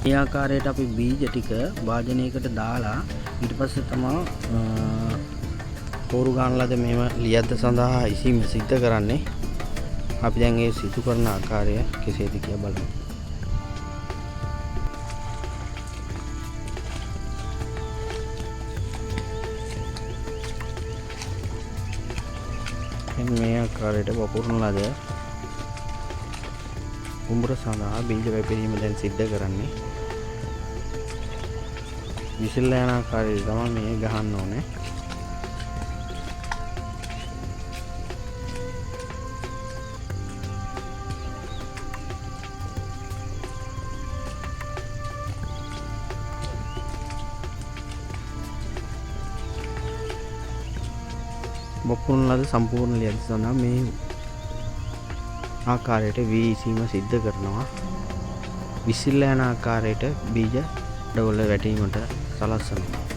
මේ ආකාරයට අපි බීජ ටික වාදනයකට දාලා ඊට පස්සේ තමයි පෝරු ගන්න ලද මේව ලියද්ද සඳහා ඉසීම සිද්ධ කරන්නේ. අපි දැන් ඒ සිදු කරන ආකාරය කෙසේද කියලා බලමු. මේ ආකාරයට වපුරන ලද කුඹුර සඳහා බීජ වැපිරීම දැන් සිද්ධ කරන්නේ. විසිරලා යන ආකාරයට තමයි මේ ගහන්න ඕනේ. වපුරන ලද සම්පූර්ණ ලියද්ද සඳහා මේ ආකාරයට වීසීම සිද්ධ කරනවා. විසිරලා යන ආකාරයට බීජ ඩවල වැටීමට සලස්වනවා.